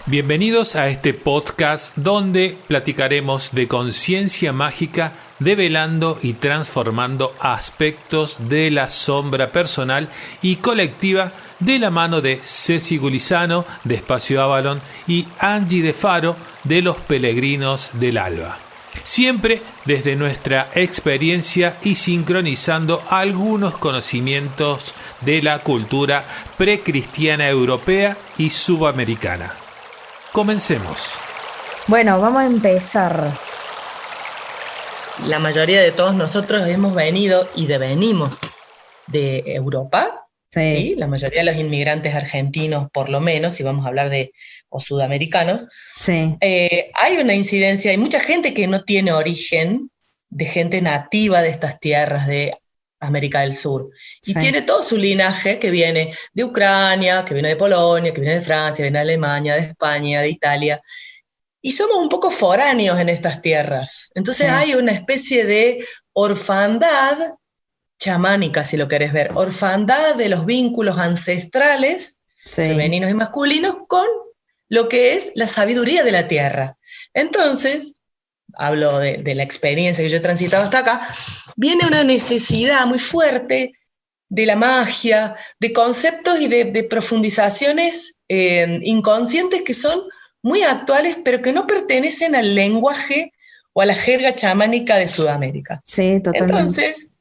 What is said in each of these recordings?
Bienvenidos a este podcast donde platicaremos de conciencia mágica, develando y transformando aspectos de la sombra personal y colectiva de la mano de Ceci Gulizano de Espacio Avalon y Angie de Faro de Los Peregrinos del Alba. Siempre desde nuestra experiencia y sincronizando algunos conocimientos de la cultura precristiana europea y subamericana. Comencemos. Bueno, vamos a empezar. La mayoría de todos nosotros hemos venido y devenimos de Europa, ¿sí? La mayoría de los inmigrantes argentinos, por lo menos, si vamos a hablar o sudamericanos, sí. Hay una incidencia, hay mucha gente que no tiene origen de gente nativa de estas tierras de América del Sur, y tiene todo su linaje que viene de Ucrania, que viene de Polonia, que viene de Francia, viene de Alemania, de España, de Italia, y somos un poco foráneos en estas tierras. Entonces hay una especie de orfandad chamánica, si lo querés ver, orfandad de los vínculos ancestrales, femeninos y masculinos, con lo que es la sabiduría de la tierra. Entonces, hablo de la experiencia que yo he transitado hasta acá, viene una necesidad muy fuerte de la magia, de conceptos y de profundizaciones inconscientes que son muy actuales, pero que no pertenecen al lenguaje o a la jerga chamánica de Sudamérica. Sí, totalmente. Entonces,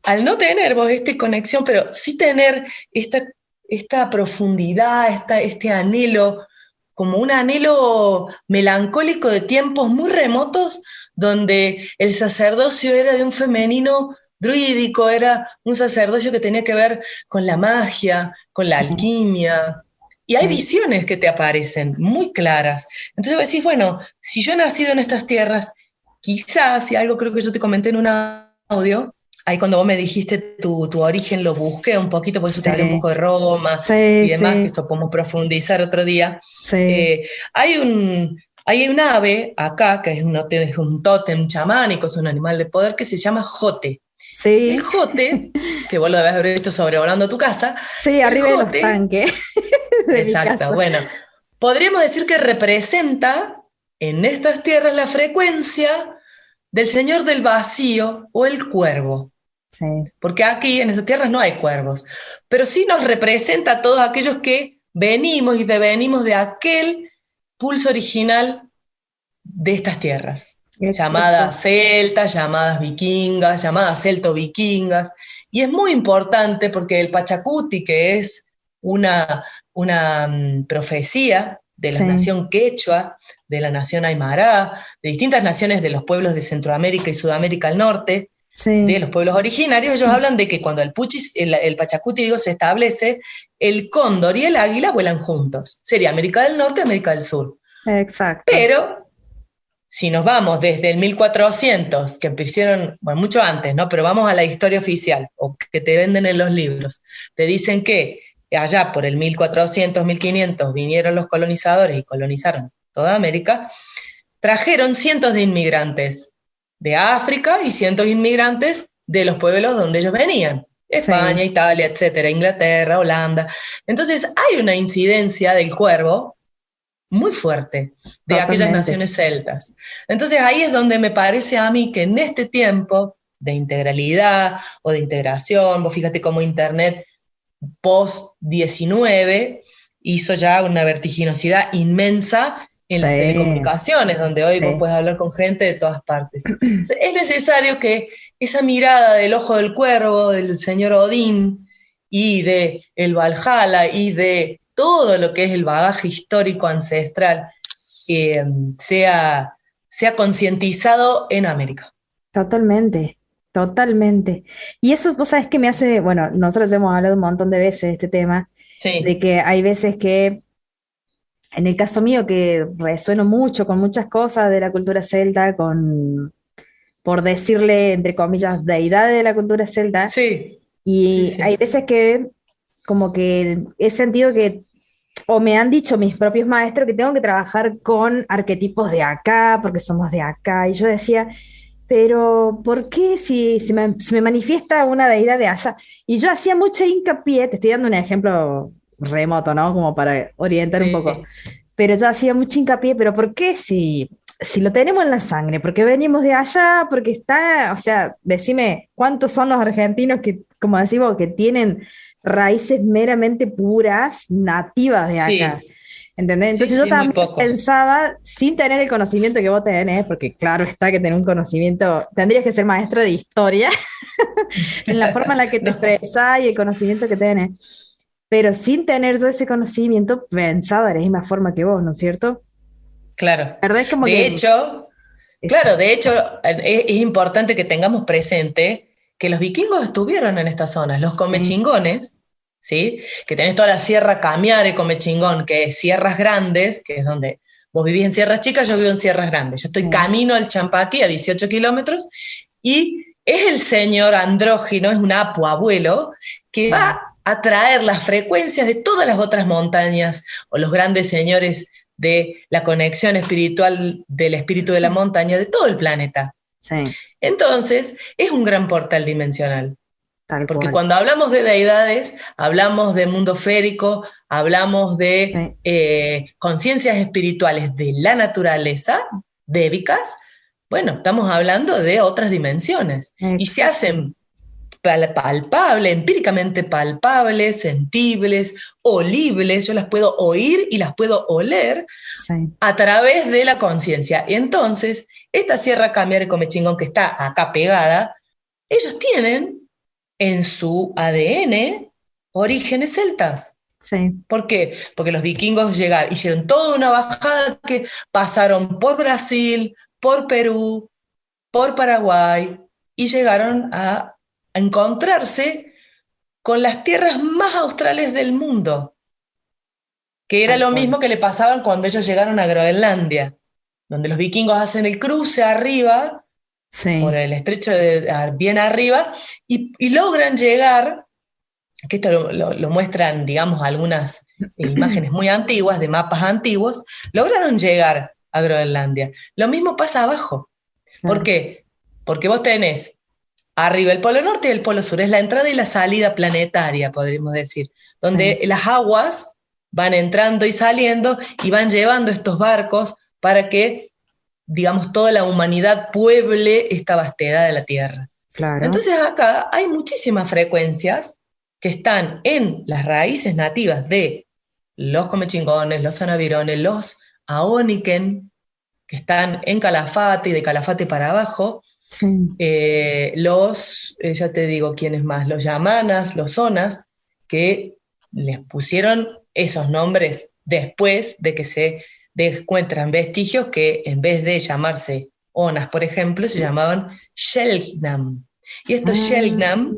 al no tener vos esta conexión, pero sí tener esta profundidad, este anhelo, como un anhelo melancólico de tiempos muy remotos, donde el sacerdocio era de un femenino druídico, era un sacerdocio que tenía que ver con la magia, con la alquimia, y hay visiones que te aparecen muy claras. Entonces vos decís, bueno, si yo he nacido en estas tierras, quizás, y algo creo que yo te comenté en un audio, ahí cuando vos me dijiste tu origen, lo busqué un poquito, por eso te hablé un poco de Roma y demás, que eso podemos profundizar otro día. Hay un ave acá, que es un tótem chamánico, es un animal de poder, que se llama jote. Y el jote, que vos lo debes haber visto sobrevolando tu casa. Sí, arriba de los tanques. Exacto, bueno, podríamos decir que representa en estas tierras la frecuencia del señor del vacío o el cuervo. Porque aquí en estas tierras no hay cuervos, pero sí nos representa a todos aquellos que venimos y devenimos de aquel pulso original de estas tierras. Llamadas celtas, llamadas vikingas, llamadas celto-vikingas, y es muy importante porque el Pachacuti, que es una profecía de la nación quechua, de la nación aymara, de distintas naciones de los pueblos de Centroamérica y Sudamérica al norte, de los pueblos originarios, ellos hablan de que cuando el Pachacuti se establece, el cóndor y el águila vuelan juntos. Sería América del Norte y América del Sur. Exacto. Pero si nos vamos desde el 1400, que hicieron, bueno, mucho antes, ¿no? Pero vamos a la historia oficial, o que te venden en los libros, te dicen que allá por el 1400, 1500 vinieron los colonizadores y colonizaron toda América, trajeron cientos de inmigrantes de África y cientos de inmigrantes de los pueblos donde ellos venían, España, Italia, etcétera, Inglaterra, Holanda. Entonces hay una incidencia del cuervo muy fuerte de aquellas naciones celtas. Entonces ahí es donde me parece a mí que en este tiempo de integralidad o de integración, vos fíjate cómo Internet post-19 hizo ya una vertiginosidad inmensa en las telecomunicaciones, donde hoy vos puedes hablar con gente de todas partes. Entonces, es necesario que esa mirada del ojo del cuervo, del señor Odín, y de el Valhalla, y de todo lo que es el bagaje histórico ancestral, sea concientizado en América. Totalmente, totalmente. Y eso, vos sabés que me hace, bueno, nosotros hemos hablado un montón de veces de este tema, de que hay veces que, en el caso mío, que resueno mucho con muchas cosas de la cultura celta, por decirle, entre comillas, deidad de la cultura celta, hay veces que como que he sentido que, o me han dicho mis propios maestros, que tengo que trabajar con arquetipos de acá, porque somos de acá, y yo decía, pero ¿por qué si me manifiesta una deidad de allá? Y yo hacía mucho hincapié, te estoy dando un ejemplo remoto, ¿no? Como para orientar un poco. pero yo hacía mucho hincapié, pero ¿por qué si lo tenemos en la sangre? Porque venimos de allá, porque está, o sea, decime, ¿cuántos son los argentinos que, como decimos, que tienen raíces meramente puras, nativas de acá? Sí, ¿Entendés? sí, Entonces yo sí, muy también pocos. pensaba, sin tener el conocimiento que vos tenés, porque claro está que tener un conocimiento, tendrías que ser maestro de historia, en la forma en la que te No, expresás y el conocimiento que tenés. Pero sin tener yo ese conocimiento, pensaba de la misma forma que vos, ¿no es cierto? claro. La verdad es como De que hecho, eso. claro, de hecho, es importante que tengamos presente que los vikingos estuvieron en estas zonas, los Sí, comechingones, ¿sí? Que tenés toda la Sierra Camiare Comechingón, que es Sierras Grandes, que es donde vos vivís en Sierras Chicas, yo vivo en Sierras Grandes. Yo estoy sí. camino al Champaquí a 18 kilómetros y es el señor andrógino, es un apu abuelo, que va a traer las frecuencias de todas las otras montañas o los grandes señores de la conexión espiritual del espíritu de la montaña de todo el planeta. Sí, Entonces, es un gran portal dimensional, tal porque cual. cuando hablamos de deidades, hablamos de mundo férico, hablamos de Sí, conciencias espirituales de la naturaleza, débicas, bueno, estamos hablando de otras dimensiones y se exacto. hacen palpables, empíricamente palpables, sentibles, olibles, yo las puedo oír y las puedo oler Sí, a través de la conciencia. Y entonces, esta Sierra Camiar y Comechingón que está acá pegada, ellos tienen en su ADN orígenes celtas. sí. ¿Por qué? Porque los vikingos llegaron, hicieron toda una bajada que pasaron por Brasil, por Perú, por Paraguay y llegaron a encontrarse con las tierras más australes del mundo, que era Tal lo cual. mismo que le pasaban cuando ellos llegaron a Groenlandia, donde los vikingos hacen el cruce arriba, por Sí. el estrecho de bien arriba, y logran llegar, que esto lo muestran, digamos, algunas imágenes muy antiguas, de mapas antiguos, lograron llegar a Groenlandia. Lo mismo pasa abajo. ¿Por Claro. qué? Porque vos tenés arriba el polo norte y el polo sur, es la entrada y la salida planetaria, podríamos decir, donde Sí, las aguas van entrando y saliendo y van llevando estos barcos para que, digamos, toda la humanidad pueble esta vastedad de la Tierra. claro. Entonces acá hay muchísimas frecuencias que están en las raíces nativas de los comechingones, los anavirones, los aoniken, que están en Calafate y de Calafate para abajo, Sí, ya te digo quiénes más, los yamanas, los zonas, que les pusieron esos nombres después de que se encuentran vestigios que en vez de llamarse onas, por ejemplo, se llamaban Shelgnam. Y estos ah, Shelgnam,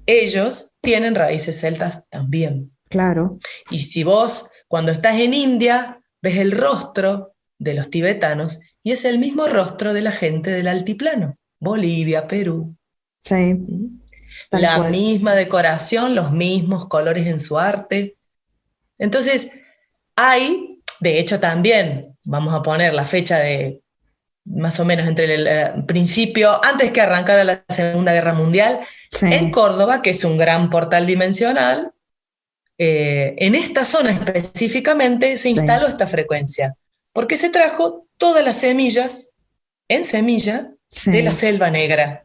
ellos tienen raíces celtas también. claro. Y si vos, cuando estás en India, ves el rostro de los tibetanos y es el mismo rostro de la gente del altiplano, Bolivia, Perú. Sí, ¿Mm? tal La cual. misma decoración, los mismos colores en su arte. Entonces, hay, de hecho también, vamos a poner la fecha de más o menos entre el principio, antes que arrancara la Segunda Guerra Mundial, en Sí, Córdoba, que es un gran portal dimensional, en esta zona específicamente se sí, instaló esta frecuencia, porque se trajo todas las semillas en semilla de la sí, selva negra.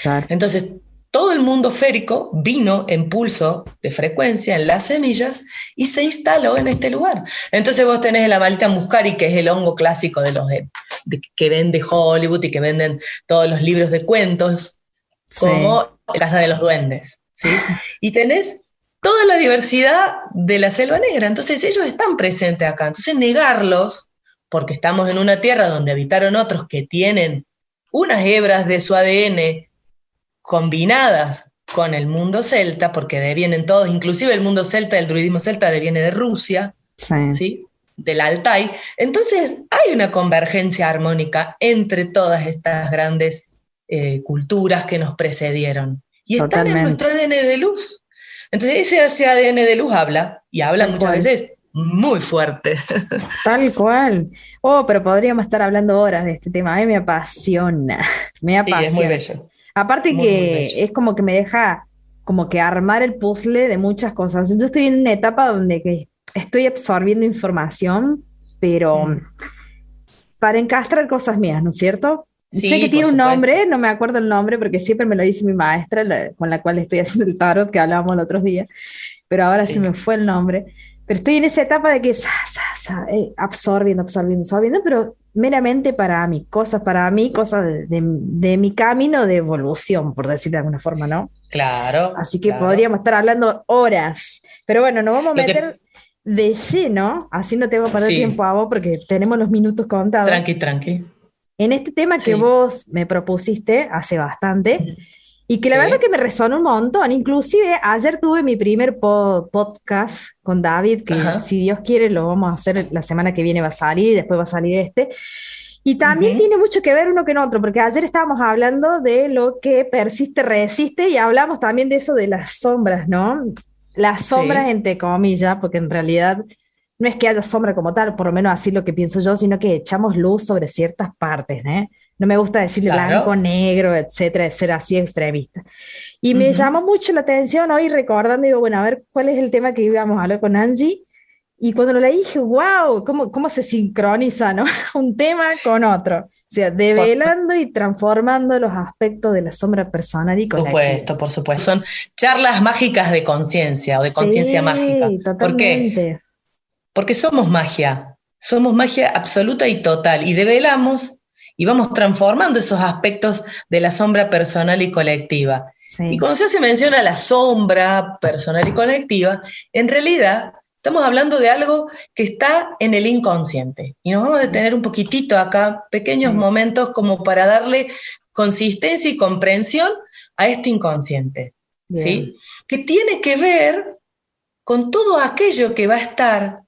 claro. Entonces, todo el mundo férico vino en pulso de frecuencia en las semillas y se instaló en este lugar. Entonces vos tenés el Amalita muscari, que es el hongo clásico que vende Hollywood y que venden todos los libros de cuentos, Sí, como Casa de los Duendes, ¿sí? Y tenés toda la diversidad de la selva negra. Entonces ellos están presentes acá. Entonces negarlos, porque estamos en una tierra donde habitaron otros que tienen unas hebras de su ADN combinadas con el mundo celta, porque devienen todos, inclusive el mundo celta, el druidismo celta deviene de Rusia, sí, ¿sí? Del Altai. Entonces hay una convergencia armónica entre todas estas grandes culturas que nos precedieron y están en nuestro totalmente. ADN de luz. Entonces ese ADN de luz habla, y habla Tal muchas cual. veces muy fuerte. Tal cual. Oh, pero podríamos estar hablando horas de este tema. A mí me apasiona. Me Sí, es muy apasiona. bello, Aparte muy, muy que bello. es como que me deja como que armar el puzzle de muchas cosas. Yo estoy en una etapa donde que estoy absorbiendo información, pero para encastrar cosas mías, ¿no es cierto? Sí, Sé que tiene por un supuesto. nombre, no me acuerdo el nombre porque siempre me lo dice mi maestra, con la cual estoy haciendo el tarot que hablábamos el otro día, pero ahora se me Sí. fue el nombre. Pero estoy en esa etapa de que absorbiendo, absorbiendo, absorbiendo, pero meramente para mí, cosas de mi camino de evolución, por decirlo de alguna forma, ¿no? Claro, Así que claro. podríamos estar hablando horas. Pero bueno, nos vamos a Lo meter que, de lleno, así no te voy a perder tiempo sí, a vos porque tenemos los minutos contados. tranqui, tranqui. En este tema que Sí. vos me propusiste hace bastante Ujú. y que la verdad que Sí. me resonó un montón. Inclusive ayer tuve mi primer podcast con David, que Ajá. si Dios quiere lo vamos a hacer la semana que viene va a salir y después va a salir este. Y también Ujú. tiene mucho que ver uno con otro, porque ayer estábamos hablando de lo que persiste, resiste, y hablamos también de eso de las sombras, ¿no? Las sombras, Sí, entre comillas, porque en realidad no es que haya sombra como tal, por lo menos así lo que pienso yo, sino que echamos luz sobre ciertas partes, ¿eh? No me gusta decirle blanco, claro. negro, etcétera, de ser así extremista. Y me Ujú. llamó mucho la atención hoy recordando, digo, bueno, a ver cuál es el tema que íbamos a hablar con Angie. Y cuando lo leí dije, wow, cómo se sincroniza, ¿no? Un tema con otro. O sea, Por develando y transformando los aspectos de la sombra personal y colectiva. supuesto, por supuesto. Son charlas mágicas de conciencia o de conciencia mágica. Sí, ¿Por qué? totalmente. Porque somos magia absoluta y total, y develamos y vamos transformando esos aspectos de la sombra personal y colectiva. Y Sí, cuando se hace mención a la sombra personal y colectiva, en realidad estamos hablando de algo que está en el inconsciente. Y nos vamos a sí, detener un poquitito acá, pequeños sí. momentos como para darle consistencia y comprensión a este inconsciente, Bien. ¿sí? Que tiene que ver con todo aquello que va a estar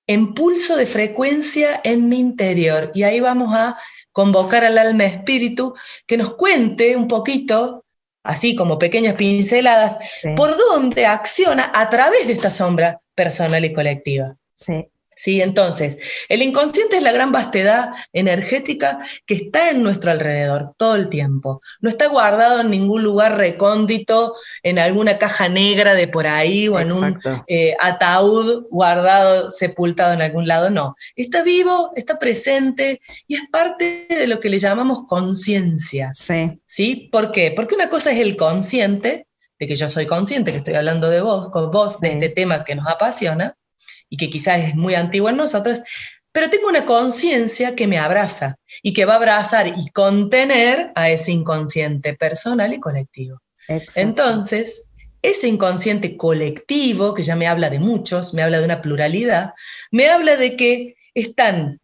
en pulso de frecuencia en mi interior. Y ahí vamos a convocar al alma espíritu que nos cuente un poquito, así como pequeñas pinceladas, Sí, por dónde acciona a través de esta sombra personal y colectiva. sí. Sí, entonces, el inconsciente es la gran vastedad energética que está en nuestro alrededor todo el tiempo. No está guardado en ningún lugar recóndito, en alguna caja negra de por ahí o en un Exacto. ataúd guardado, sepultado en algún lado, no. Está vivo, está presente y es parte de lo que le llamamos conciencia. Sí, ¿Sí? ¿Por qué? Porque una cosa es el consciente, de que yo soy consciente, que estoy hablando de vos, con vos, de este sí. tema que nos apasiona y que quizás es muy antiguo en nosotros, pero tengo una conciencia que me abraza y que va a abrazar y contener a ese inconsciente personal y colectivo. Exacto. Entonces, ese inconsciente colectivo, que ya me habla de muchos, me habla de una pluralidad, me habla de que están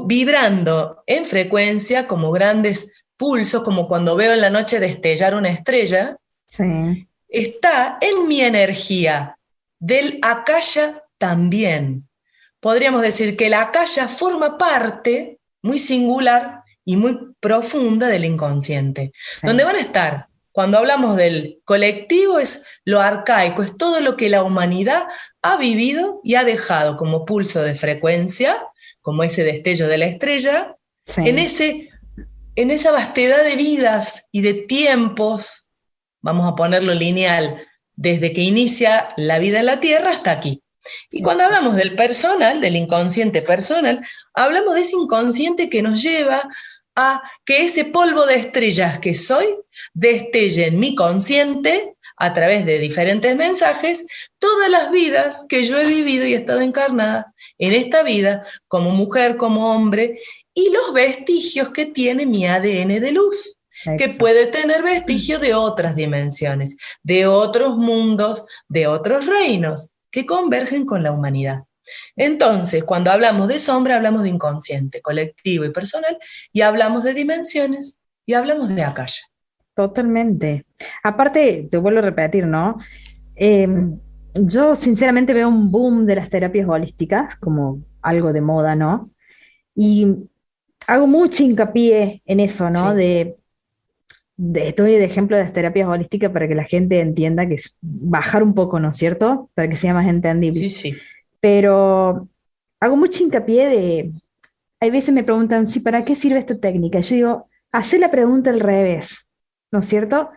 vibrando en frecuencia como grandes pulsos, como cuando veo en la noche destellar una estrella, Sí, está en mi energía del akasha también. Podríamos decir que la akasha forma parte muy singular y muy profunda del inconsciente, donde sí. van a estar. Cuando hablamos del colectivo es lo arcaico, es todo lo que la humanidad ha vivido y ha dejado como pulso de frecuencia, como ese destello de la estrella, en, Sí, ese, en esa vastedad de vidas y de tiempos, vamos a ponerlo lineal, desde que inicia la vida en la Tierra hasta aquí. Y cuando hablamos exacto. del personal, del inconsciente personal, hablamos de ese inconsciente que nos lleva a que ese polvo de estrellas que soy destelle en mi consciente, a través de diferentes mensajes, todas las vidas que yo he vivido y he estado encarnada en esta vida, como mujer, como hombre, y los vestigios que tiene mi ADN de luz, que Exacto. puede tener vestigios de otras dimensiones, de otros mundos, de otros reinos que convergen con la humanidad. Entonces, cuando hablamos de sombra, hablamos de inconsciente, colectivo y personal, y hablamos de dimensiones y hablamos de akasha. Totalmente. Aparte, te vuelvo a repetir, ¿no? Yo sinceramente veo un boom de las terapias holísticas como algo de moda, ¿no? Y hago mucho hincapié en eso, ¿no? Sí, Estoy de ejemplo de las terapias holísticas para que la gente entienda que es bajar un poco, ¿no es cierto? Para que sea más entendible. sí, sí. Pero hago mucho hincapié hay veces me preguntan, sí, ¿para qué sirve esta técnica? Yo digo, hacer la pregunta al revés, ¿no es cierto?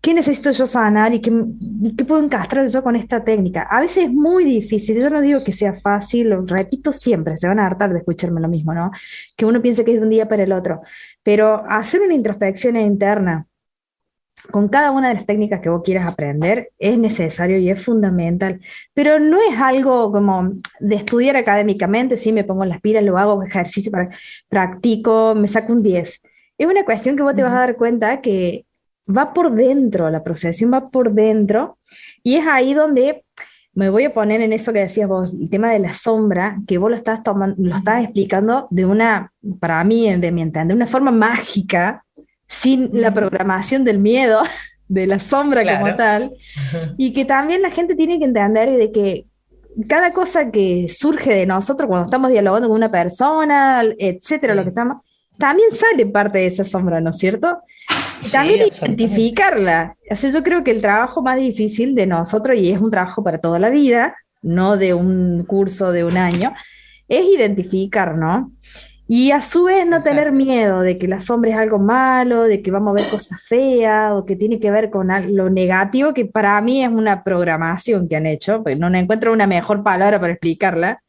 ¿qué necesito yo sanar y qué puedo encastrar yo con esta técnica? A veces es muy difícil, yo no digo que sea fácil, lo repito siempre, se van a hartar de escucharme lo mismo, ¿no? Que uno piense que es de un día para el otro, pero hacer una introspección interna con cada una de las técnicas que vos quieras aprender es necesario y es fundamental, pero no es algo como de estudiar académicamente, sí, me pongo las pilas, lo hago, ejercicio, practico, me saco un 10. Es una cuestión que vos te vas a dar cuenta que va por dentro, la procesión va por dentro, y es ahí donde me voy a poner en eso que decías vos, el tema de la sombra, que vos lo estás tomando, lo estás explicando de una, para mí, de mi entender, de una forma mágica, sin la programación del miedo, de la sombra como Claro. tal, y que también la gente tiene que entender de que cada cosa que surge de nosotros cuando estamos dialogando con una persona, etcétera, lo que Sí, estamos, también sale parte de esa sombra, ¿no es cierto? Y sí, también absolutamente. identificarla. O sea, yo creo que el trabajo más difícil de nosotros, y es un trabajo para toda la vida, no de un curso de un año, es identificar, ¿no? Y a su vez no tener Exacto. miedo de que la sombra es algo malo, de que vamos a ver cosas feas o que tiene que ver con lo negativo, que para mí es una programación que han hecho, pues no encuentro una mejor palabra para explicarla.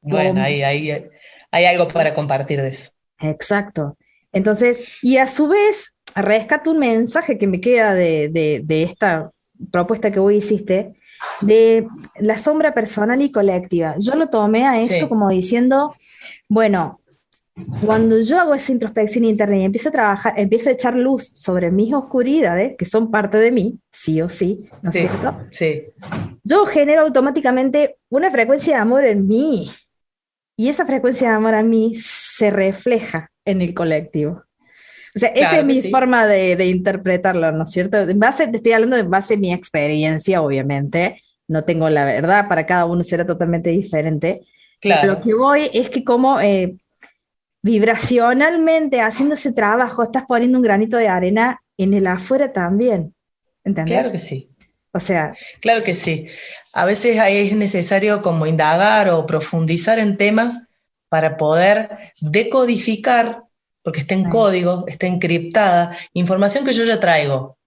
Bueno, Como, hay algo para compartir de eso. exacto. Entonces, y a su vez, rescato un mensaje que me queda de esta propuesta que vos hiciste, de la sombra personal y colectiva. Yo lo tomé a eso Sí, como diciendo, bueno, cuando yo hago esa introspección interna y empiezo a trabajar, empiezo a echar luz sobre mis oscuridades, que son parte de mí, sí o sí, ¿no es sí, cierto? sí, Yo genero automáticamente una frecuencia de amor en mí y esa frecuencia de amor a mí se refleja en el colectivo. O sea, esa es claro que mi sí, forma de interpretarlo, ¿no es cierto? En base, te estoy hablando de base de mi experiencia, obviamente. No tengo la verdad, para cada uno será totalmente diferente. Pero lo claro, que voy es que como vibracionalmente haciendo ese trabajo, estás poniendo un granito de arena en el afuera también. claro ¿Entendés? que sí, O sea, claro que sí. A veces ahí es necesario como indagar o profundizar en temas para poder decodificar, porque está en código, está encriptada, información que yo ya traigo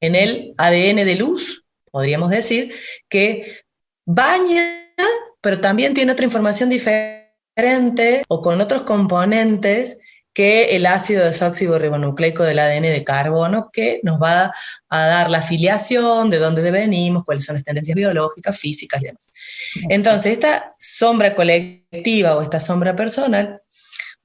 en el ADN de luz, podríamos decir, que baña, pero también tiene otra información diferente o con otros componentes que el ácido desoxirribonucleico del ADN de carbono, que nos va a dar la afiliación, de dónde venimos, cuáles son las tendencias biológicas, físicas y demás. exacto. Entonces, esta sombra colectiva o esta sombra personal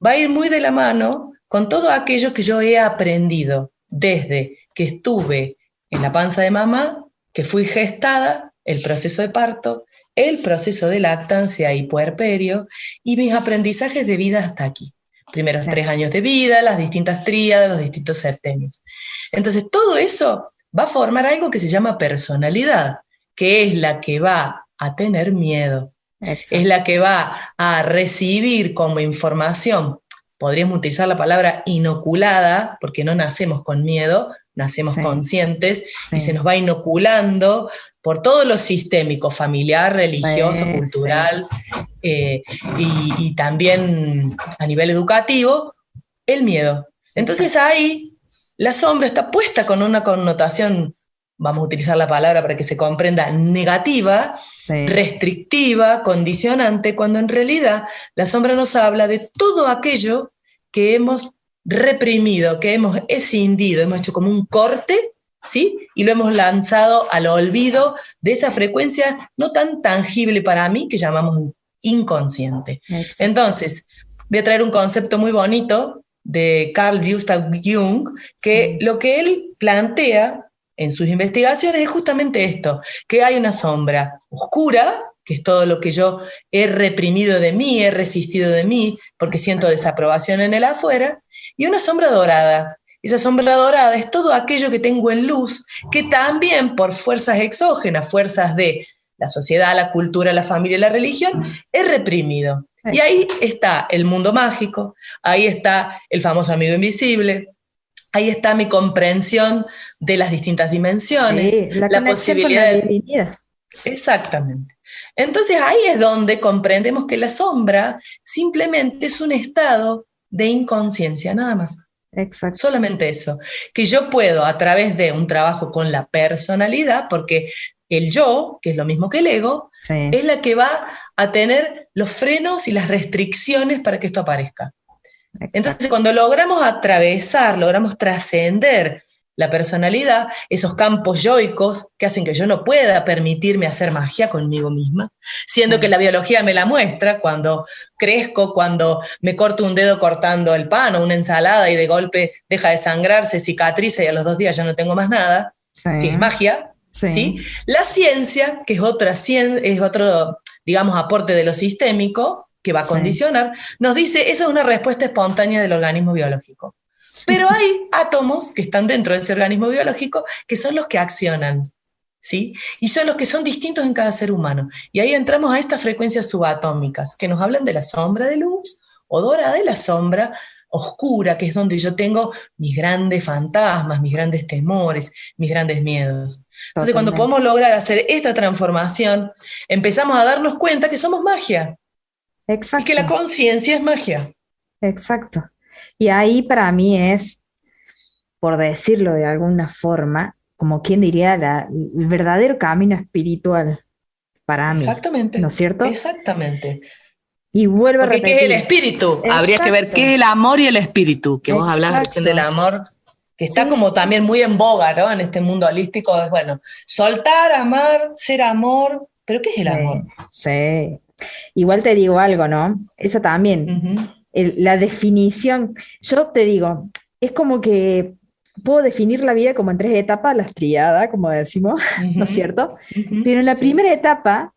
va a ir muy de la mano con todo aquello que yo he aprendido desde que estuve en la panza de mamá, que fui gestada, el proceso de parto, el proceso de lactancia y puerperio y mis aprendizajes de vida hasta aquí. Primeros Sí, 3 años de vida, las distintas tríadas, los distintos septenios. Entonces, todo eso va a formar algo que se llama personalidad, que es la que va a tener miedo, es exacto. la que va a recibir como información, podríamos utilizar la palabra inoculada, porque no nacemos con miedo, nacemos Sí, conscientes y se sí, nos va inoculando por todo lo sistémico, familiar, religioso, sí, cultural y también a nivel educativo, el miedo. Entonces exacto. ahí la sombra está puesta con una connotación, vamos a utilizar la palabra para que se comprenda, negativa, Sí, restrictiva, condicionante, cuando en realidad la sombra nos habla de todo aquello que hemos reprimido, que hemos escindido, hemos hecho como un corte, ¿sí? Y lo hemos lanzado al olvido de esa frecuencia no tan tangible para mí que llamamos inconsciente. exacto. Entonces, voy a traer un concepto muy bonito de Carl Gustav Jung, que Sí, lo que él plantea en sus investigaciones es justamente esto, que hay una sombra oscura, que es todo lo que yo he reprimido de mí, he resistido de mí, porque siento exacto. desaprobación en el afuera, y una sombra dorada. Esa sombra dorada es todo aquello que tengo en luz, que también por fuerzas exógenas, fuerzas de la sociedad, la cultura, la familia y la religión, he reprimido. Y ahí Exacto. está el mundo mágico, ahí está el famoso amigo invisible, ahí está mi comprensión de las distintas dimensiones, Sí, la la conexión con la posibilidad de... divinidad. Exactamente. Entonces ahí es donde comprendemos que la sombra simplemente es un estado de inconsciencia, nada más. Exacto. Solamente eso. Que yo puedo, a través de un trabajo con la personalidad, porque el yo, que es lo mismo que el ego, Sí. es la que va a tener los frenos y las restricciones para que esto aparezca. Exacto. Entonces, cuando logramos atravesar, logramos trascender la personalidad, esos campos yoicos que hacen que yo no pueda permitirme hacer magia conmigo misma, siendo que la biología me la muestra cuando crezco, cuando me corto un dedo cortando el pan o una ensalada y de golpe deja de sangrar, se cicatriza y a los 2 días ya no tengo más nada, Sí. que es magia, Sí. ¿sí? La ciencia, que es otro, digamos, aporte de lo sistémico, que va a condicionar, nos dice, eso es una respuesta espontánea del organismo biológico. Pero hay átomos que están dentro de ese organismo biológico que son los que accionan, ¿sí? Y son los que son distintos en cada ser humano. Y ahí entramos a estas frecuencias subatómicas que nos hablan de la sombra de luz o dorada de la sombra oscura, que es donde yo tengo mis grandes fantasmas, mis grandes temores, mis grandes miedos. Entonces, cuando podemos lograr hacer esta transformación, empezamos a darnos cuenta que somos magia. Exacto. Y que la conciencia es magia. Exacto. Y ahí para mí es, por decirlo de alguna forma, como quien diría, el verdadero camino espiritual para mí. Exactamente. ¿No es cierto? Exactamente. Y vuelvo a Porque repetir. ¿qué es el espíritu? Exacto. Habría que ver qué es el amor y el espíritu, que vos hablabas recién del amor, que está como también muy en boga, ¿no? En este mundo holístico, es bueno, soltar, amar, ser amor, pero ¿qué es el amor? Sí. Igual te digo algo, ¿no? Eso también. La definición, yo te digo, es como que puedo definir la vida como en 3 etapas, las triadas, como decimos, ¿no es cierto? Pero en la primera etapa,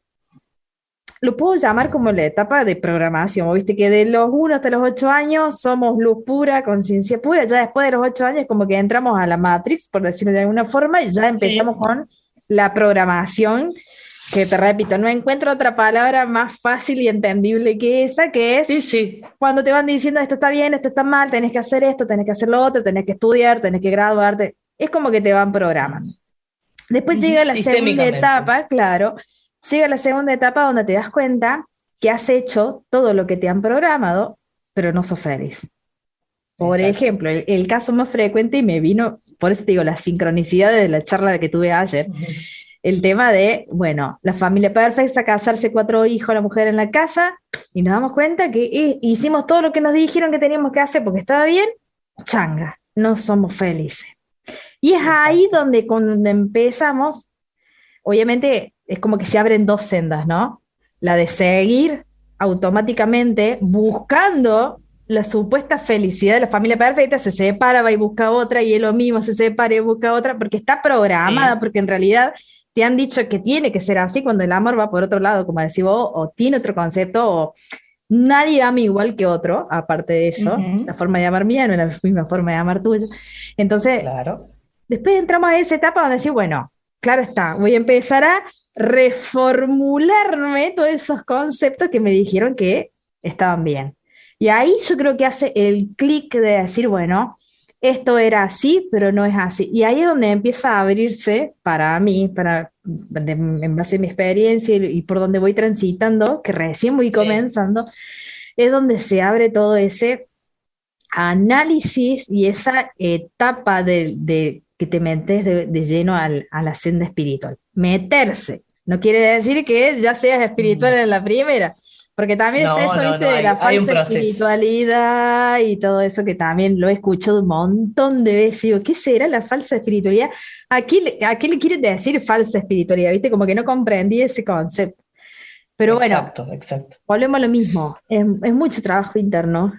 lo puedo llamar como la etapa de programación, ¿viste? Que de los 1 hasta los 8 años somos luz pura, conciencia pura, ya después de los 8 años como que entramos a la Matrix, por decirlo de alguna forma, y ya empezamos con la programación, que te repito, no encuentro otra palabra más fácil y entendible que esa, que es cuando te van diciendo esto está bien, esto está mal, tenés que hacer esto, tenés que hacer lo otro, tenés que estudiar, tenés que graduarte, es como que te van programando. Después llega la segunda etapa, claro, llega la segunda etapa donde te das cuenta que has hecho todo lo que te han programado, pero no sos feliz. Por ejemplo, el caso más frecuente, y me vino, por eso te digo, la sincronicidad de la charla que tuve ayer, el tema de, bueno, la familia perfecta, casarse, 4 hijos, la mujer en la casa, y nos damos cuenta que hicimos todo lo que nos dijeron que teníamos que hacer porque estaba bien, changa, no somos felices. Y es ahí donde cuando empezamos, obviamente es como que se abren 2 sendas, ¿no? La de seguir automáticamente buscando la supuesta felicidad de la familia perfecta, se separa, va y busca otra, y él lo mismo, se separa y busca otra, porque está programada, porque en realidad te han dicho que tiene que ser así cuando el amor va por otro lado, como decís vos, o tiene otro concepto, o nadie ama igual que otro, aparte de eso, la forma de amar mía no es la misma forma de amar tuya. Entonces, después entramos a esa etapa donde decís, bueno, claro está, voy a empezar a reformularme todos esos conceptos que me dijeron que estaban bien. Y ahí yo creo que hace el clic de decir, bueno, esto era así, pero no es así. Y ahí es donde empieza a abrirse para mí, en base a mi experiencia y por donde voy transitando, que recién voy comenzando, es donde se abre todo ese análisis y esa etapa de que te metes de lleno a la senda espiritual. Meterse. No quiere decir que ya seas espiritual en la primera. Porque también está eso, ¿viste? De la falsa espiritualidad y todo eso, que también lo he escuchado un montón de veces. Digo, ¿qué será la falsa espiritualidad? ¿A qué le quieren decir falsa espiritualidad? ¿Viste? Como que no comprendí ese concepto. Pero bueno, volvemos a lo mismo. Es mucho trabajo interno.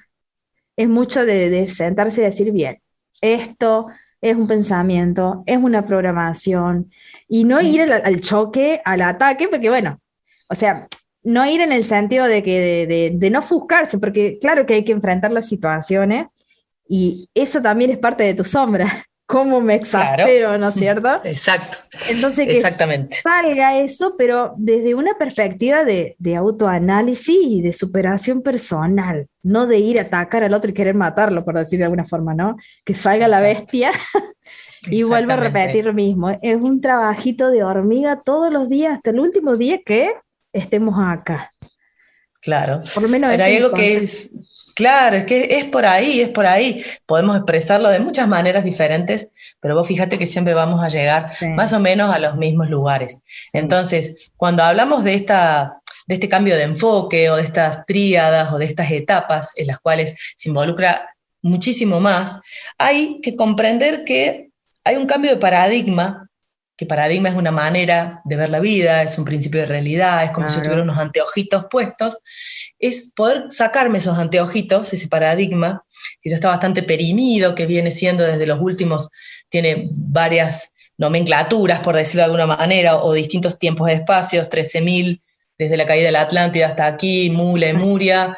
Es mucho de sentarse y decir, bien, esto es un pensamiento, es una programación, y no ir al choque, al ataque, porque bueno, o sea, no ir en el sentido de no ofuscarse, porque claro que hay que enfrentar las situaciones, y eso también es parte de tu sombra, cómo me exaspero, ¿no es cierto? Exacto. Entonces que salga eso, pero desde una perspectiva de autoanálisis y de superación personal, no de ir a atacar al otro y querer matarlo, por decir de alguna forma, ¿no? Que salga la bestia y vuelva a repetir lo mismo. Es un trabajito de hormiga todos los días, hasta el último día que estemos acá. Claro. Por lo menos pero hay algo que es Claro, es que es por ahí, es por ahí. Podemos expresarlo de muchas maneras diferentes, pero vos fíjate que siempre vamos a llegar Sí, más o menos a los mismos lugares. sí, Entonces, cuando hablamos de este cambio de enfoque o de estas tríadas o de estas etapas en las cuales se involucra muchísimo más, hay que comprender que hay un cambio de paradigma, que paradigma es una manera de ver la vida, es un principio de realidad, es como si yo tuviera claro. unos anteojitos puestos, es poder sacarme esos anteojitos, ese paradigma, que ya está bastante perimido, que viene siendo desde los últimos, tiene varias nomenclaturas, por decirlo de alguna manera, o distintos tiempos de espacios, 13.000, desde la caída de la Atlántida hasta aquí, Mula, Sí, Lemuria,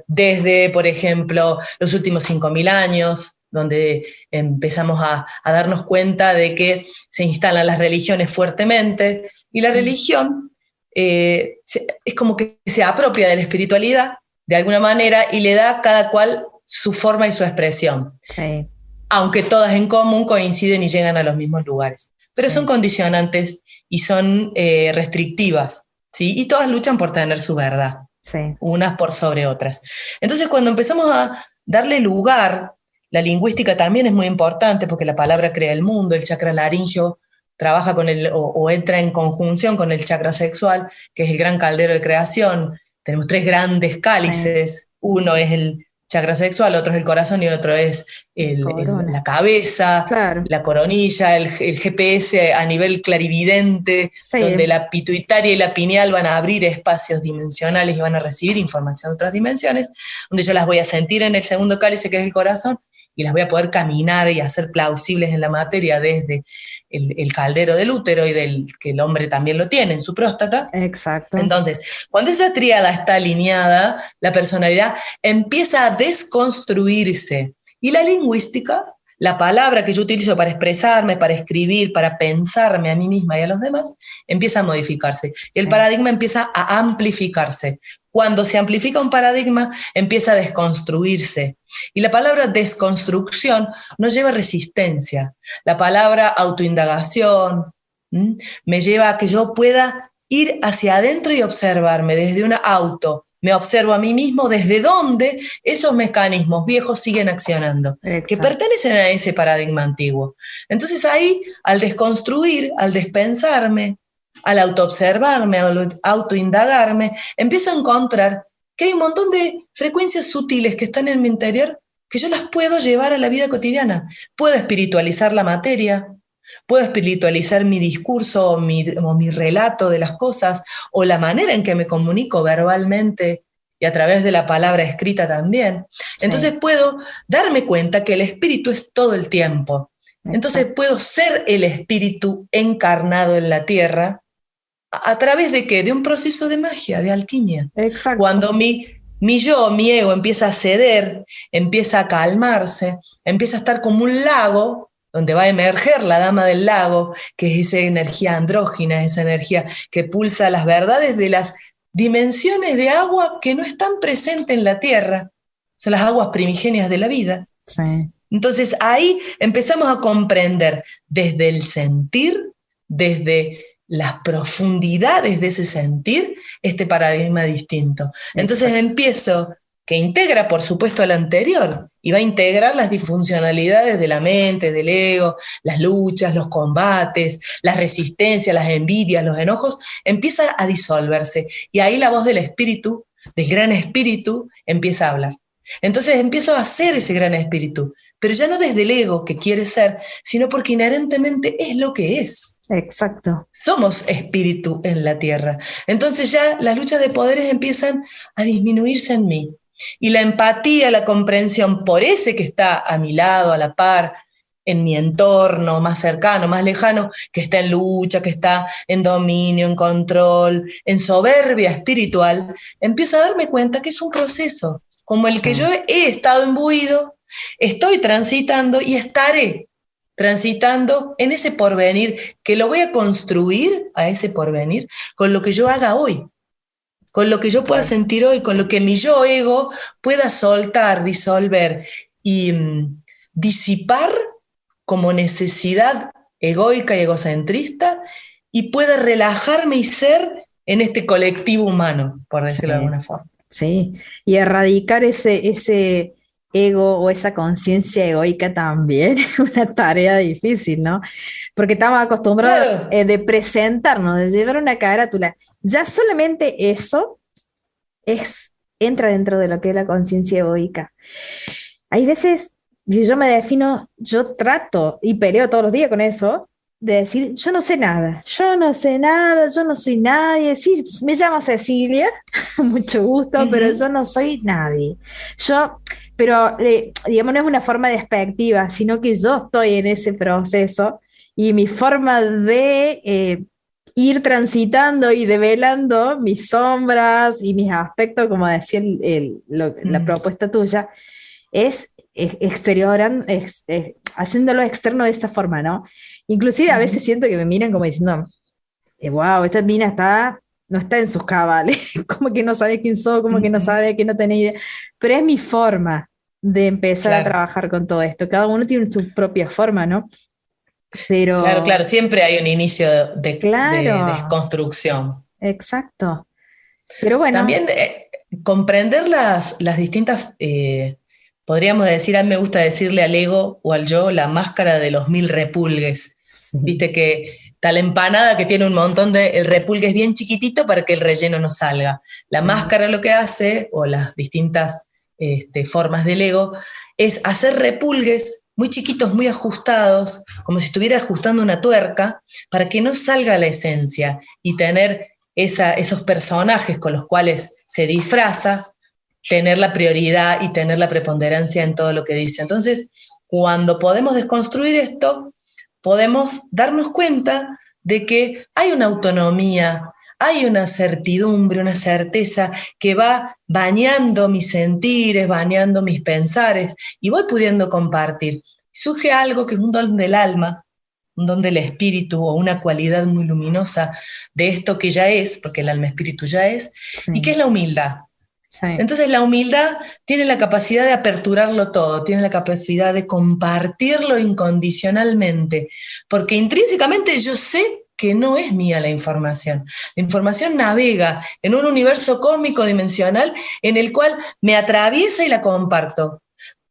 desde, por ejemplo, los últimos 5.000 años, donde empezamos a darnos cuenta de que se instalan las religiones fuertemente, y la sí, religión es como que se apropia de la espiritualidad de alguna manera y le da a cada cual su forma y su expresión, sí, aunque todas en común coinciden y llegan a los mismos lugares. Pero son sí, condicionantes y son restrictivas, ¿sí? Y todas luchan por tener su verdad, sí, unas por sobre otras. Entonces, cuando empezamos a darle lugar, la lingüística también es muy importante porque la palabra crea el mundo, el chakra laríngeo trabaja con o entra en conjunción con el chakra sexual, que es el gran caldero de creación. Tenemos 3 grandes sí, cálices, uno es el chakra sexual, otro es el corazón y otro es la corona. la cabeza, Claro, la coronilla, el GPS a nivel clarividente, donde sí, la pituitaria y la pineal van a abrir espacios dimensionales y van a recibir información de otras dimensiones, donde yo las voy a sentir en el segundo cálice, que es el corazón, y las voy a poder caminar y hacer plausibles en la materia desde el caldero del útero y que el hombre también lo tiene en su próstata. exacto, Entonces, cuando esa tríada está alineada, la personalidad empieza a desconstruirse. Y la lingüística, la palabra que yo utilizo para expresarme, para escribir, para pensarme a mí misma y a los demás, empieza a modificarse. Y el sí, paradigma empieza a amplificarse. Cuando se amplifica un paradigma, empieza a desconstruirse. Y la palabra desconstrucción nos lleva a resistencia. La palabra autoindagación me lleva a que yo pueda ir hacia adentro y observarme desde una auto. Me observo a mí mismo desde dónde esos mecanismos viejos siguen accionando, que exacto, pertenecen a ese paradigma antiguo. Entonces ahí, al desconstruir, al despensarme, al autoobservarme, al autoindagarme, empiezo a encontrar que hay un montón de frecuencias sutiles que están en mi interior que yo las puedo llevar a la vida cotidiana. Puedo espiritualizar la materia, puedo espiritualizar mi discurso o mi relato de las cosas o la manera en que me comunico verbalmente y a través de la palabra escrita también. Entonces sí, puedo darme cuenta que el espíritu es todo el tiempo. Entonces exacto, puedo ser el espíritu encarnado en la tierra a través de qué? De un proceso de magia, de alquimia. exacto, Cuando mi yo, mi ego empieza a ceder, empieza a calmarse, empieza a estar como un lago donde va a emerger la dama del lago, que es esa energía andrógina, esa energía que pulsa las verdades de las dimensiones de agua que no están presentes en la tierra, son las aguas primigenias de la vida. sí, Entonces ahí empezamos a comprender desde el sentir, desde las profundidades de ese sentir, este paradigma distinto. Entonces exacto, empiezo, que integra por supuesto al anterior, y va a integrar las disfuncionalidades de la mente, del ego, las luchas, los combates, las resistencias, las envidias, los enojos, empieza a disolverse. Y ahí la voz del espíritu, del gran espíritu, empieza a hablar. Entonces empiezo a ser ese gran espíritu, pero ya no desde el ego que quiere ser, sino porque inherentemente es lo que es. exacto, Somos espíritu en la tierra. Entonces ya las luchas de poderes empiezan a disminuirse en mí. Y la empatía, la comprensión por ese que está a mi lado, a la par, en mi entorno más cercano, más lejano, que está en lucha, que está en dominio, en control, en soberbia espiritual, empiezo a darme cuenta que es un proceso, como el sí, que yo he estado imbuido, estoy transitando y estaré transitando en ese porvenir, que lo voy a construir a ese porvenir con lo que yo haga hoy, con lo que yo pueda claro, sentir hoy, con lo que mi yo ego pueda soltar, disolver y disipar como necesidad egoica y egocentrista, y pueda relajarme y ser en este colectivo humano, por decirlo de sí. alguna forma. Sí, y erradicar ese ego o esa conciencia egoica también es una tarea difícil, ¿no? Porque estamos acostumbrados Claro. de presentarnos, de llevar una carátula. Ya solamente eso entra dentro de lo que es la conciencia egoica. Hay veces, y yo me defino, yo trato y peleo todos los días con eso, de decir, yo no sé nada, yo no sé nada, yo no soy nadie. Sí, me llamo Cecilia, mucho gusto, pero Ujú, yo no soy nadie. Yo, pero digamos, no es una forma despectiva, sino que yo estoy en ese proceso y mi forma de ir transitando y develando mis sombras y mis aspectos, como decía la mm, propuesta tuya, es exterioran, haciéndolo externo de esta forma, ¿no? Inclusive a ujú, veces siento que me miran como diciendo, wow, esta mina no está en sus cabales, como que no sabe quién soy, como que no ujú. sabe que no tiene idea, pero es mi forma de empezar a Claro, trabajar con todo esto. Cada uno tiene su propia forma, ¿no? claro, Pero, claro. Siempre hay un inicio de claro, desconstrucción. exacto. Pero bueno, También comprender las distintas, podríamos decir, a mí me gusta decirle al ego o al yo, la máscara de los 1000 repulgues. sí, Viste que tal empanada que tiene un montón el repulgue es bien chiquitito para que el relleno no salga. La sí, máscara lo que hace, o las distintas formas del ego, es hacer repulgues muy chiquitos, muy ajustados, como si estuviera ajustando una tuerca, para que no salga la esencia y tener esos personajes con los cuales se disfraza, tener la prioridad y tener la preponderancia en todo lo que dice. Entonces, cuando podemos desconstruir esto, podemos darnos cuenta de que hay una autonomía, hay una certidumbre, una certeza que va bañando mis sentires, bañando mis pensares y voy pudiendo compartir. Surge algo que es un don del alma, un don del espíritu o una cualidad muy luminosa de esto que ya es, porque el alma espíritu ya es, y que sí, es la humildad. sí. Entonces la humildad tiene la capacidad de aperturarlo todo, tiene la capacidad de compartirlo incondicionalmente, porque intrínsecamente yo sé que no es mía la información. La información navega en un universo cósmico dimensional en el cual me atraviesa y la comparto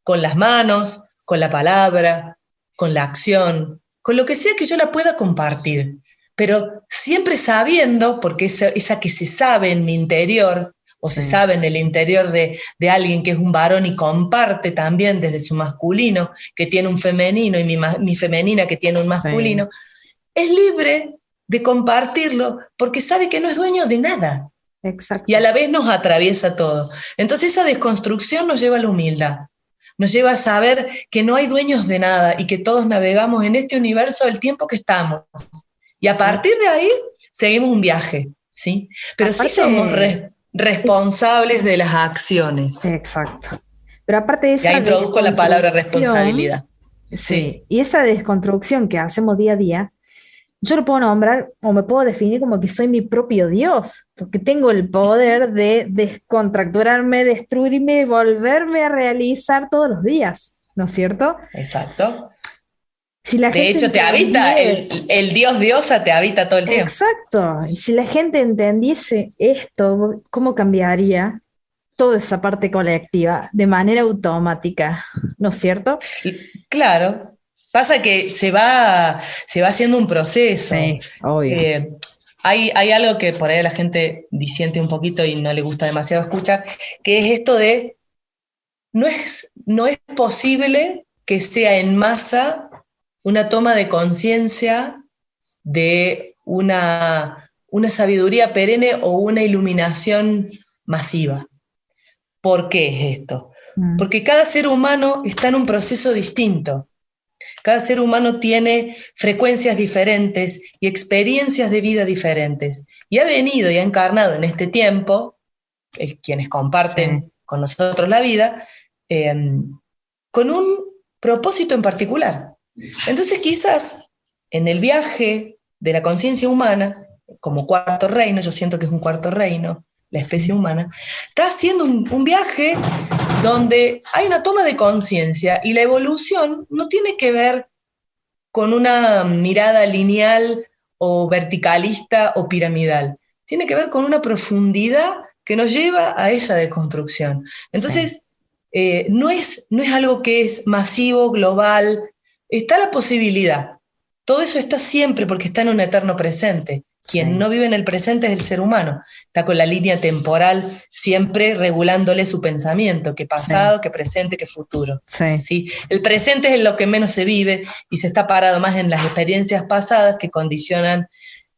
con las manos, con la palabra, con la acción, con lo que sea que yo la pueda compartir, pero siempre sabiendo, porque esa que se sabe en mi interior, o se Sí, sabe en el interior de alguien que es un varón y comparte también desde su masculino, que tiene un femenino, y mi femenina que tiene un sí, masculino, es libre de compartirlo porque sabe que no es dueño de nada y a exacto. la vez nos atraviesa todo. Entonces esa desconstrucción nos lleva a la humildad, nos lleva a saber que no hay dueños de nada y que todos navegamos en este universo el tiempo que estamos. Y a Sí. partir de ahí seguimos un viaje, ¿sí? Pero sí somos Aparte, es, responsables de las acciones. exacto. Pero aparte de Ya esa introduzco la palabra desconstrucción, responsabilidad. sí, Sí, y esa desconstrucción que hacemos día a día, yo lo puedo nombrar o me puedo definir como que soy mi propio Dios, porque tengo el poder de descontracturarme, destruirme y volverme a realizar todos los días, ¿no es cierto? exacto. Si la De gente hecho, te habita, entendiera, el Dios diosa te habita todo el tiempo. exacto, y si la gente entendiese esto, ¿cómo cambiaría toda esa parte colectiva de manera automática, ¿no es cierto? Claro, pasa que se va haciendo un proceso. Sí, obvio. Eh, hay algo que por ahí la gente disiente un poquito y no le gusta demasiado escuchar, que es esto de no es posible que sea en masa una toma de conciencia de una sabiduría perenne o una iluminación masiva. ¿Por qué es esto? Mm, Porque cada ser humano está en un proceso distinto. Cada ser humano tiene frecuencias diferentes y experiencias de vida diferentes. Y ha venido y ha encarnado en este tiempo, quienes sí, comparten con nosotros la vida, eh, con un propósito en particular. Entonces quizás en el viaje de la conciencia humana, como cuarto reino, yo siento que es un cuarto reino, la especie sí, humana, está haciendo un viaje donde hay una toma de conciencia y la evolución no tiene que ver con una mirada lineal o verticalista o piramidal. Tiene que ver con una profundidad que nos lleva a esa deconstrucción. Entonces, no es algo que es masivo, global, está la posibilidad. Todo eso está siempre porque está en un eterno presente. Quien no vive en el presente es el ser humano. Está con la línea temporal siempre regulándole su pensamiento, que pasado, que presente, que futuro. ¿Sí? El presente es lo que menos se vive y se está parado más en las experiencias pasadas que condicionan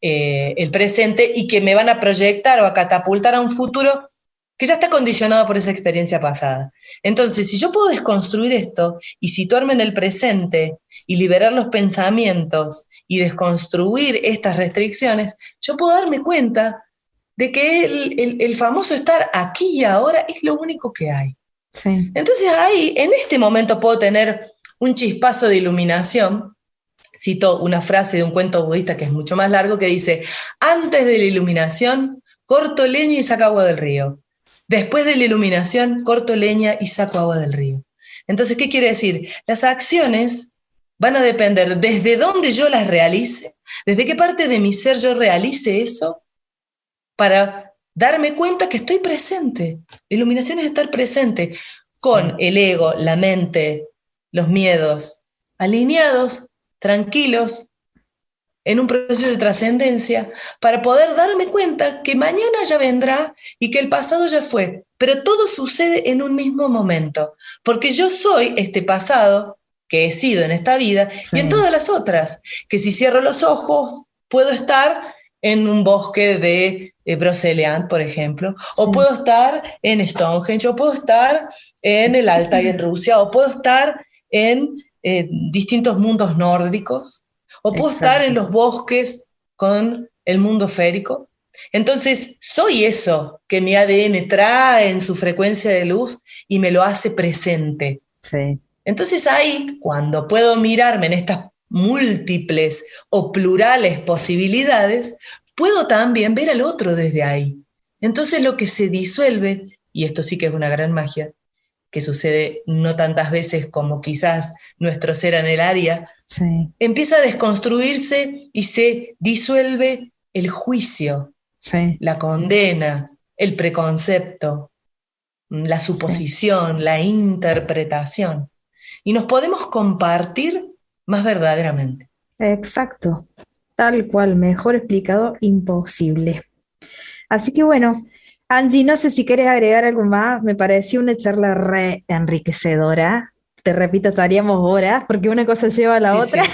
el presente y que me van a proyectar o a catapultar a un futuro que ya está condicionado por esa experiencia pasada. Entonces, si yo puedo desconstruir esto y situarme en el presente y liberar los pensamientos y desconstruir estas restricciones, yo puedo darme cuenta de que el famoso estar aquí y ahora es lo único que hay. Entonces ahí, en este momento puedo tener un chispazo de iluminación. Cito una frase de un cuento budista que es mucho más largo, que dice: antes de la iluminación, corto leña y saco agua del río. Después de la iluminación, corto leña y saco agua del río. Entonces, ¿qué quiere decir? Las acciones van a depender desde dónde yo las realice, desde qué parte de mi ser yo realice eso, para darme cuenta que estoy presente. La iluminación es estar presente con el ego, la mente, los miedos, alineados, tranquilos, en un proceso de trascendencia, para poder darme cuenta que mañana ya vendrá y que el pasado ya fue, pero todo sucede en un mismo momento, porque yo soy este pasado que he sido en esta vida y en todas las otras, que si cierro los ojos puedo estar en un bosque de Broceliande, por ejemplo, o puedo estar en Stonehenge, o puedo estar en el Altai en Rusia, o puedo estar en distintos mundos nórdicos, o puedo estar en los bosques con el mundo férico. Entonces, soy eso que mi ADN trae en su frecuencia de luz y me lo hace presente. Entonces ahí, cuando puedo mirarme en estas múltiples o plurales posibilidades, puedo también ver al otro desde ahí. Entonces lo que se disuelve, y esto sí que es una gran magia, que sucede no tantas veces como quizás nuestro ser anhelaría, empieza a desconstruirse y se disuelve el juicio, la condena, el preconcepto, la suposición, la interpretación. Y nos podemos compartir más verdaderamente. Exacto, tal cual, mejor explicado, imposible. Así que bueno, Angie, no sé si quieres agregar algo más, me pareció una charla re enriquecedora. Te repito, estaríamos horas, porque una cosa lleva a la otra.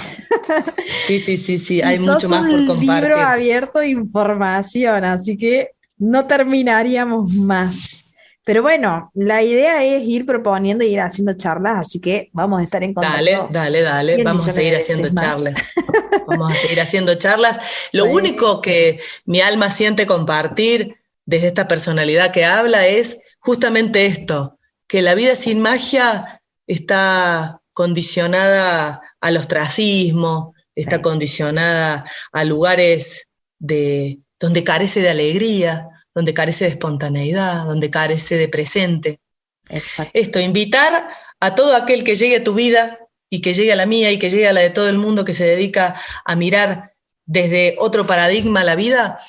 Sí, hay mucho más por compartir. Un libro abierto de información, así que no terminaríamos más. Pero bueno, la idea es ir proponiendo y ir haciendo charlas, así que vamos a estar en contacto. Dale, vamos a seguir haciendo charlas. Vamos a seguir haciendo charlas. Lo único que mi alma siente compartir desde esta personalidad que habla es justamente esto, que la vida sin magia está condicionada al ostracismo, está condicionada a lugares donde carece de alegría, donde carece de espontaneidad, donde carece de presente. Esto, invitar a todo aquel que llegue a tu vida y que llegue a la mía y que llegue a la de todo el mundo que se dedica a mirar desde otro paradigma la vida,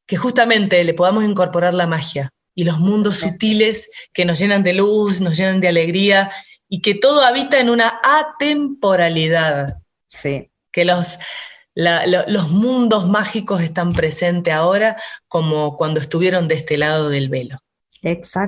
que justamente le podamos incorporar la magia y los mundos sutiles que nos llenan de luz, nos llenan de alegría y que todo habita en una atemporalidad. Que los mundos mágicos están presentes ahora como cuando estuvieron de este lado del velo.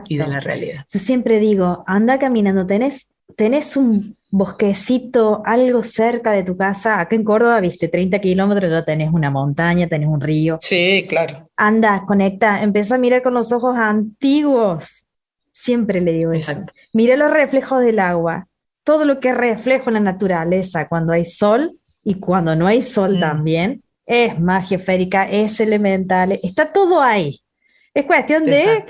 Y de la realidad. Yo siempre digo, anda caminando, tenés un bosquecito, algo cerca de tu casa. Acá en Córdoba, viste, 30 kilómetros ya tenés una montaña, tenés un río. Sí, claro. Anda, conecta, empieza a mirar con los ojos antiguos. Siempre le digo eso. Mira los reflejos del agua, todo lo que es reflejo en la naturaleza, cuando hay sol y cuando no hay sol también, es magia férica, es elemental, está todo ahí. Es cuestión de,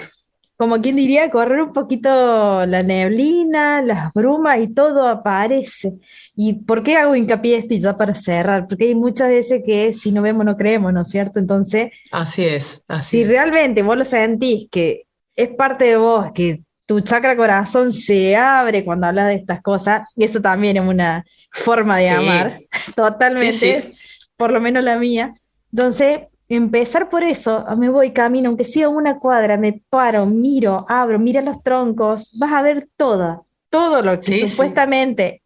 como quien diría, correr un poquito la neblina, las brumas y todo aparece. ¿Y por qué hago hincapié esto y ya para cerrar? Porque hay muchas veces que si no vemos no creemos, ¿no es cierto? Entonces, así es. Si realmente vos lo sentís que es parte de vos, que tu chakra corazón se abre cuando hablas de estas cosas, y eso también es una forma de amar, totalmente, por lo menos la mía. Entonces, empezar por eso, me voy camino, aunque sea una cuadra, me paro, miro, abro, mira los troncos, vas a ver todo lo que Sí, sí. supuestamente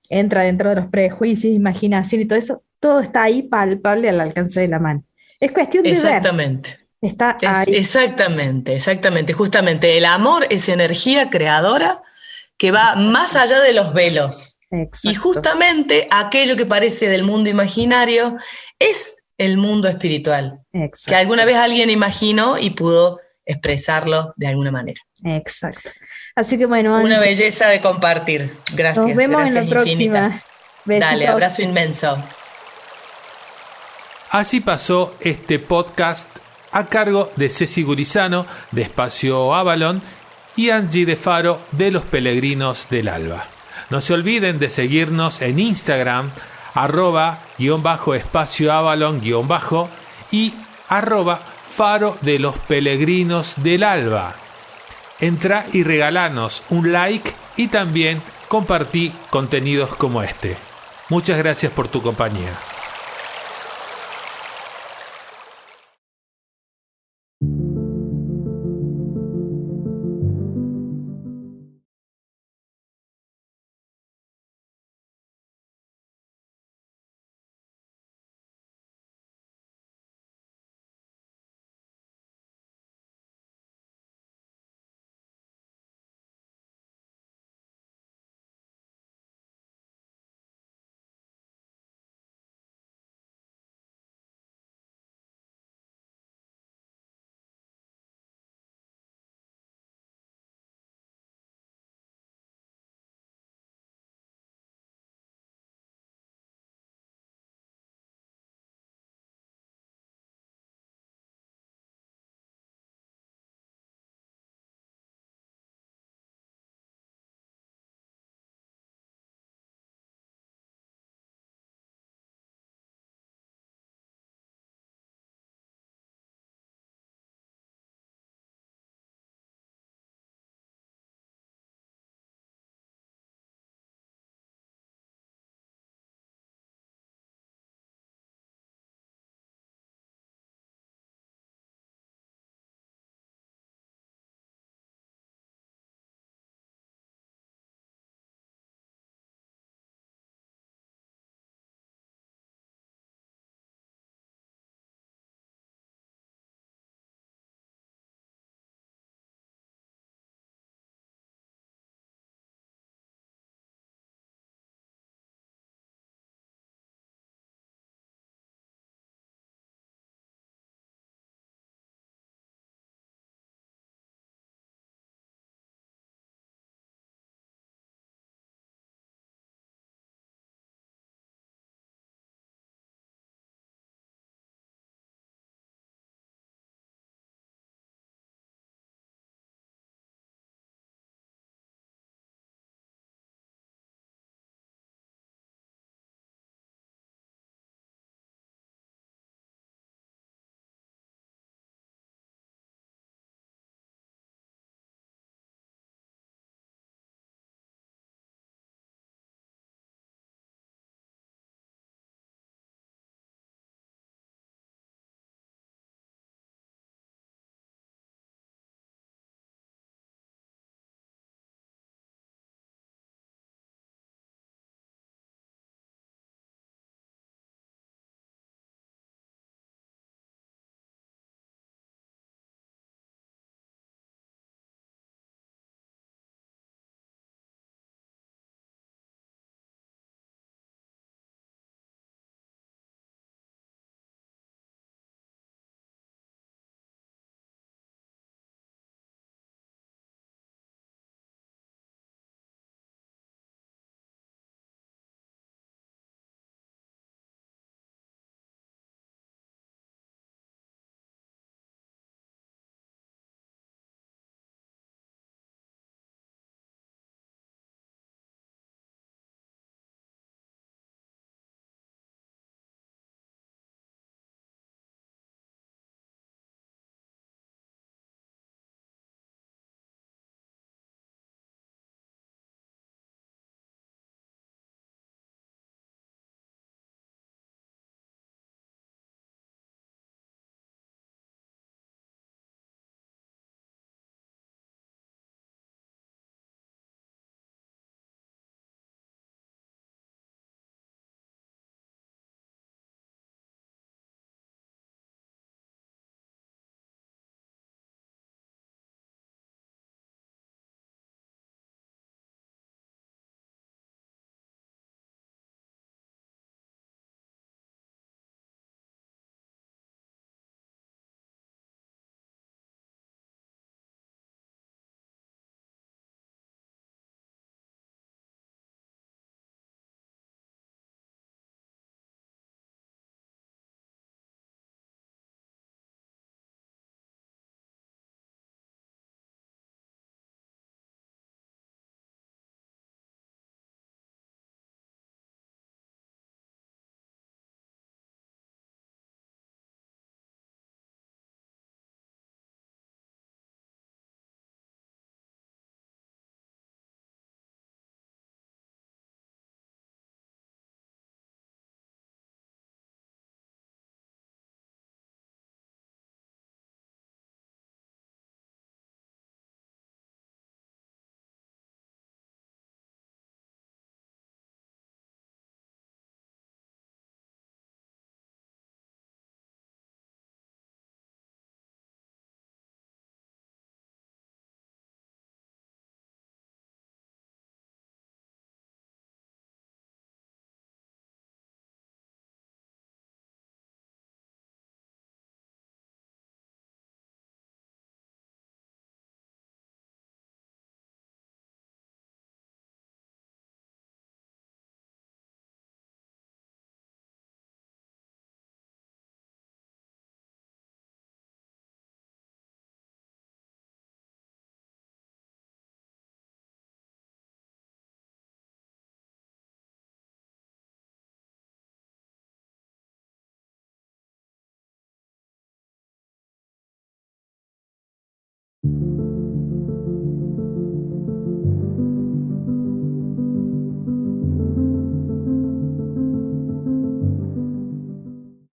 entra dentro de los prejuicios, imaginación y todo eso, todo está ahí palpable al alcance de la mano. Es cuestión de ver, Exactamente. está ahí. Exactamente, exactamente. Justamente el amor es energía creadora que va más Exacto, allá de los velos. Y exacto, justamente aquello que parece del mundo imaginario es el mundo espiritual, que alguna exacto, vez alguien imaginó y pudo expresarlo de alguna manera. exacto. Así que bueno, Una Anse, belleza de compartir. nos Gracias, vemos en la gracias próxima. infinitas. Dale, Besitos. abrazo inmenso. Así pasó este podcast a cargo de Ceci Gurizano de Espacio Avalon y Angie de Faro de Los Peregrinos del Alba. No se olviden de seguirnos en Instagram @espacio Avalon y @Faro de los Peregrinos del Alba. Entra y regalanos un like y también compartí contenidos como este. Muchas gracias por tu compañía.